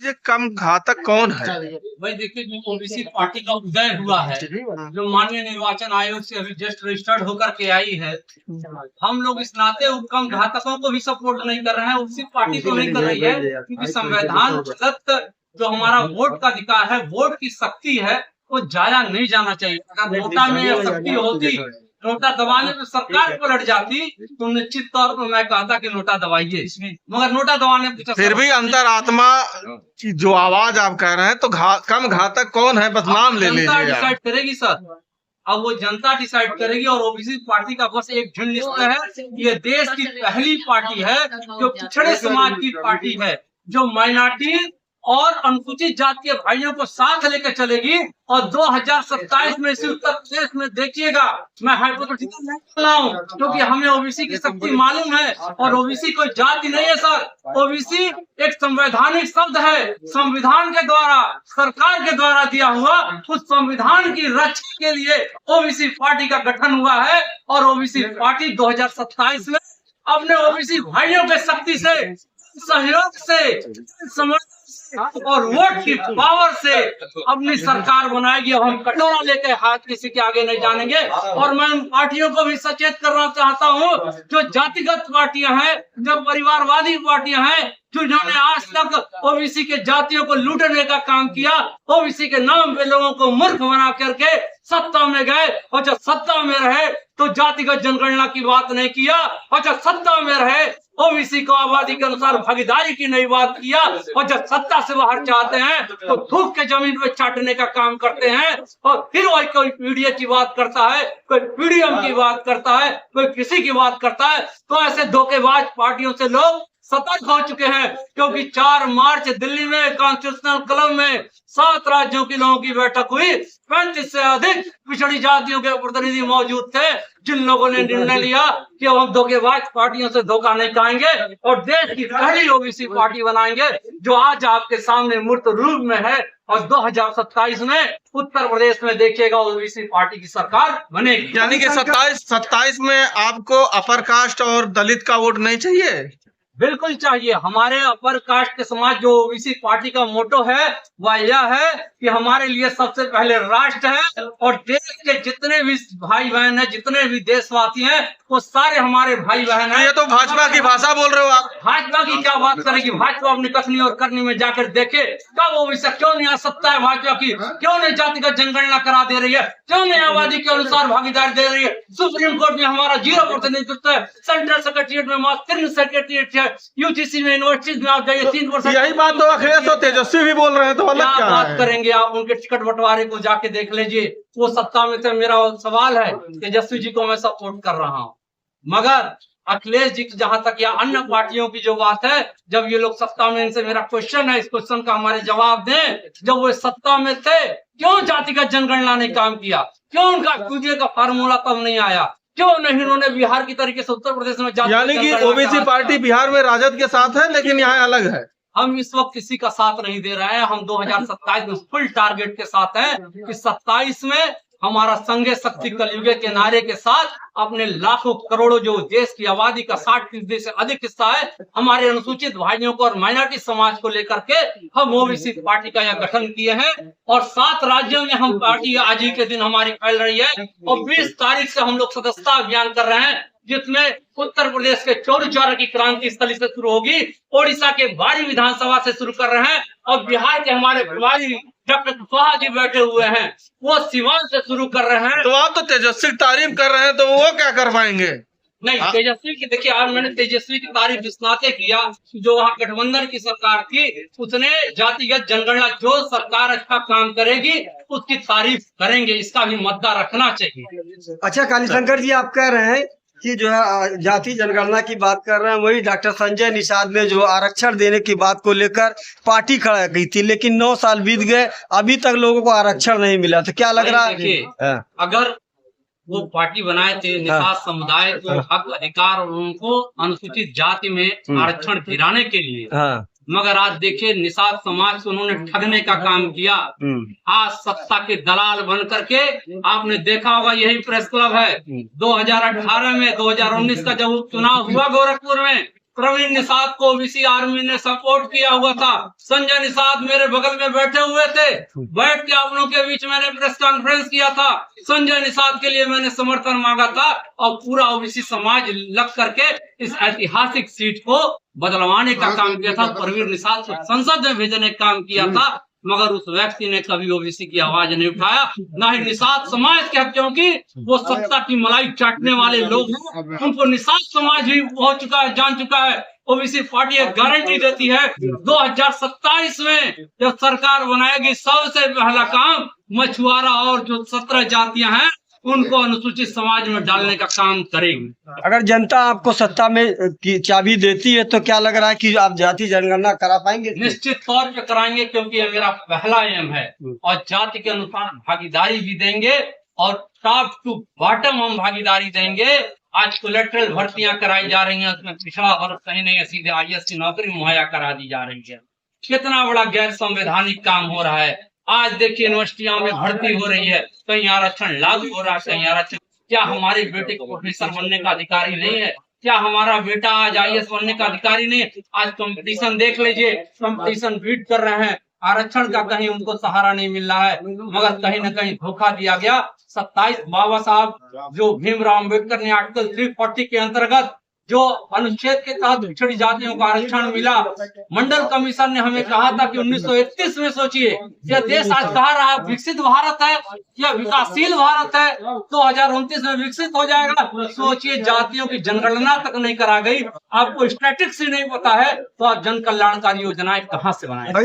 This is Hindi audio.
ये कम घातक कौन है? भाई देखिए, जो ओबीसी पार्टी का उदय हुआ है, जो माननीय निर्वाचन आयोग से अभी जस्ट रजिस्टर्ड होकर के आई है, हम लोग इस नाते उन कम घातकों को भी सपोर्ट नहीं कर रहे हैं, उसी पार्टी को नहीं कर रही है, क्योंकि संविधान प्रदत्त जो हमारा वोट का अधिकार है, वोट की शक्ति है, वो जाया नहीं जाना चाहिए। अगर नोटा में यह शक्ति होती, नोटा दबाने में सरकार पलट जाती, तो निश्चित तौर पर मैं कहता कि नोटा दबाइए, मगर नोटा दबाने में फिर भी अंतरात्मा की जो आवाज आप कह रहे हैं, तो कम घातक कौन है? बस नाम ले लीजिए। डिसाइड करेगी सर, अब वो जनता डिसाइड करेगी। और ओबीसी पार्टी का बस एक झंड निश्चय है, ये देश की पहली पार्टी है जो पिछड़े समाज की पार्टी है, जो माइनॉरिटी और अनुसूचित जाति के भाइयों को साथ लेकर चलेगी। और 2027 में इसी उत्तर प्रदेश में देखिएगा, मैं हाइपोथेटिकल नहीं कर रहा हूँ, क्योंकि हमें ओबीसी की शक्ति मालूम है। और ओबीसी कोई जाति नहीं है सर, ओबीसी एक संवैधानिक शब्द है, संविधान के द्वारा, सरकार के द्वारा दिया हुआ। उस संविधान की रक्षा के लिए ओबीसी पार्टी का गठन हुआ है। और ओबीसी पार्टी 2027 में अपने ओबीसी भाइयों के शक्ति से, सहयोग से, समर्थन और वोट की पावर से अपनी सरकार बनाएगी। और हम कटोरा लेकर हाथ किसी के आगे नहीं जानेंगे। और मैं उन पार्टियों को भी सचेत करना चाहता हूँ, जो जातिगत पार्टियां हैं, जो परिवारवादी पार्टियां हैं, जिन्होंने आज तक ओबीसी के जातियों को लूटने का काम किया, ओबीसी के नाम पे लोगों को मूर्ख बना करके सत्ता में गए। और जब सत्ता में रहे तो जातिगत जनगणना की बात नहीं किया, और जब सत्ता में रहे ओबीसी को आबादी के अनुसार भागीदारी की नई बात किया। और जब सत्ता से बाहर चाहते हैं तो थूक के जमीन पे चाटने का काम करते हैं। और फिर वही कोई पीडीए की बात करता है, कोई पीडीएम की बात करता है, कोई किसी की बात करता है। तो ऐसे धोखेबाज पार्टियों से लोग सतर्क हो चुके हैं, क्योंकि 4 मार्च दिल्ली में कॉन्स्टिट्यूशनल क्लब में 7 राज्यों के लोगों की बैठक हुई। 35 से अधिक पिछड़ी जातियों के प्रतिनिधि मौजूद थे, जिन लोगों ने निर्णय लिया कि हम धोखेबाज पार्टियों से धोखा नहीं खाएंगे और देश की पहली ओबीसी पार्टी बनाएंगे, जो आज आपके सामने मूर्त रूप में है। और 2027 में उत्तर प्रदेश में देखिएगा ओबीसी पार्टी की सरकार बनेगी। यानी कि 27 में आपको अपर कास्ट और दलित का वोट नहीं चाहिए? बिल्कुल चाहिए। हमारे अपर कास्ट के समाज, जो ओबीसी पार्टी का मोटो है, वह यह है कि हमारे लिए सबसे पहले राष्ट्र है। और देश के जितने भी भाई बहन हैं, जितने भी देशवासी हैं, वो सारे हमारे भाई बहन हैं। ये तो भाजपा की भाषा बोल रहे हो आप। भाजपा की क्या बात करेगी? भाजपा अपनी कथनी और करनी में जाकर देखे, कब ओबीसी क्यों नहीं आ सकता है? भाजपा की क्यों नहीं जातिगत जनगणना करा दे रही है? क्यों नहीं आबादी के अनुसार भागीदारी दे रही है? सुप्रीम कोर्ट में हमारा 0 प्रतिनिधित्व है, सेंट्रल सेक्रेटरिएट में मात्र 3 सेक्रेटरिएट है, यूजीसी में, यूनिवर्सिटीज में आप जाइए 3%। यही बात तो अखिलेश और तेजस्वी भी बोल रहे हैं, तो अलग क्या बात करेंगे? आप उनके टिकट बंटवारे को जाके देख लीजिए। वो सत्ता में थे, मेरा सवाल है, तेजस्वी जी को मैं सपोर्ट कर रहा हूँ, मगर अखिलेश जी जहां तक या अन्य पार्टियों की जो बात है, जब ये लोग सत्ता में, इनसे मेरा क्वेश्चन है, इस क्वेश्चन का हमारे जवाब दें। जब वो सत्ता में थे, क्यों जातिगत जनगणना ने काम किया? क्यों उनका पीडीए का फार्मूला तब नहीं आया? क्यों नहीं उन्होंने बिहार की तरीके से उत्तर प्रदेश में? यानी कि ओबीसी पार्टी बिहार में राजद के साथ है, लेकिन यहाँ अलग है। हम इस वक्त किसी का साथ नहीं दे रहे हैं। हम 2027 में फुल टारगेट के साथ हैं कि 27 में हमारा संघे शक्ति कलयुगे के नारे के साथ अपने लाखों करोड़ों, जो देश की आबादी का 60% से अधिक हिस्सा है, हमारे अनुसूचित भाइयों को और माइनॉरिटी समाज को लेकर के हम ओबीसी पार्टी का यह गठन किए हैं। और 7 राज्यों में हम पार्टी आज ही के दिन हमारी फैल रही है। और 20 तारीख से हम लोग सदस्यता अभियान कर रहे हैं, जिसमें उत्तर प्रदेश के चौरी चौरा की क्रांति स्थली से शुरू होगी, ओडिशा के बारी विधानसभा से शुरू कर रहे हैं, और बिहार के हमारे प्रभारी डॉक्टर कुशवाहा जी बैठे हुए हैं, वो सिवान से शुरू कर रहे हैं। तो आप तो तेजस्वी की तारीफ कर रहे हैं, तो वो क्या कर पाएंगे? नहीं, तेजस्वी की देखिए, आज मैंने तेजस्वी की तारीफ इस नाते किया, जो वहाँ गठबंधन की सरकार थी, उसने जातिगत जनगणना, जो सरकार अच्छा काम करेगी उसकी तारीफ करेंगे, इसका भी मुद्दा रखना चाहिए। अच्छा कालीशंकर जी, आप कह रहे हैं कि जो है जाति जनगणना की बात कर रहे हैं, वही डॉक्टर संजय निषाद ने जो आरक्षण देने की बात को लेकर पार्टी खड़ा की थी, लेकिन 9 साल बीत गए, अभी तक लोगों को आरक्षण नहीं मिला। तो क्या लग रहा है? अगर वो पार्टी बनाए थे निषाद समुदाय को हक अधिकार और उनको अनुसूचित जाति में आरक्षण दिलाने के लिए, मगर आज देखिए निषाद समाज से उन्होंने ठगने का काम किया। आज सत्ता के दलाल बन करके, आपने देखा होगा, यही प्रेस क्लब है, 2018 में 2019 का जब चुनाव हुआ गोरखपुर में, प्रवीण निषाद को ओबीसी आर्मी ने सपोर्ट किया हुआ था। संजय निषाद मेरे बगल में बैठे हुए थे, बैठ के आप लोगों के बीच मैंने प्रेस कॉन्फ्रेंस किया था। संजय निषाद के लिए मैंने समर्थन मांगा था और पूरा ओबीसी समाज लग करके इस ऐतिहासिक सीट को बदलवाने का काम किया था। प्रवीण निषाद को संसद में भेजने का काम किया था, मगर उस व्यक्ति ने कभी ओबीसी की आवाज नहीं उठाया, ना ही निषाद समाज के, क्योंकि वो सत्ता की मलाई चाटने वाले लोग हैं। उनको निषाद समाज भी हो चुका है, जान चुका है। ओबीसी पार्टी एक गारंटी देती है 2027 में जब सरकार बनाएगी, सबसे पहला काम मछुआरा और जो 17 जातियां हैं उनको अनुसूचित समाज में डालने का काम करेगी। अगर जनता आपको सत्ता में की चाबी देती है तो क्या लग रहा है कि आप जाति जनगणना करा पाएंगे? निश्चित तौर पे कराएंगे, क्योंकि ये मेरा पहला एम है। और जाति के अनुसार भागीदारी भी देंगे और टॉप टू बॉटम हम भागीदारी देंगे। आज कोलेक्ट्रल भर्तियां कराई जा रही हैं, उसमें पिछड़ा वर्ग कहीं नहीं, सीधे आईएएस की नौकरी मुहैया करा दी जा रही है। कितना बड़ा गैर संवैधानिक काम हो रहा है। आज देखिए यूनिवर्सिटियों में भर्ती हो रही है, कहीं आरक्षण लागू हो रहा है, कहीं आरक्षण। क्या हमारे बेटे को प्रोफेसर बनने का अधिकारी नहीं है? क्या हमारा बेटा आज आईएएस बनने का अधिकारी नहीं है? आज कंपटीशन देख लीजिए, कंपटीशन बीट कर रहे हैं। आरक्षण का कहीं उनको सहारा नहीं मिल रहा है, मगर कहीं न कहीं धोखा दिया गया। 27 बाबा साहब जो भीमराव अम्बेडकर ने आर्टिकल 340 के अंतर्गत जो अनुच्छेद के तहत पिछड़ी जातियों को आरक्षण मिला, मंडल कमीशन ने हमें कहा था कि 1931 में सोचिए, यह देश आज कहा रहा विकसित भारत है, यह विकासशील भारत है, 2029 में विकसित हो जाएगा। सोचिए, जातियों की जनगणना तक नहीं करा गई, आपको स्टैटिस्टिक्स ही नहीं पता है, तो आप जन कल्याणकारी योजनाएं कहाँ से बनाएंगे?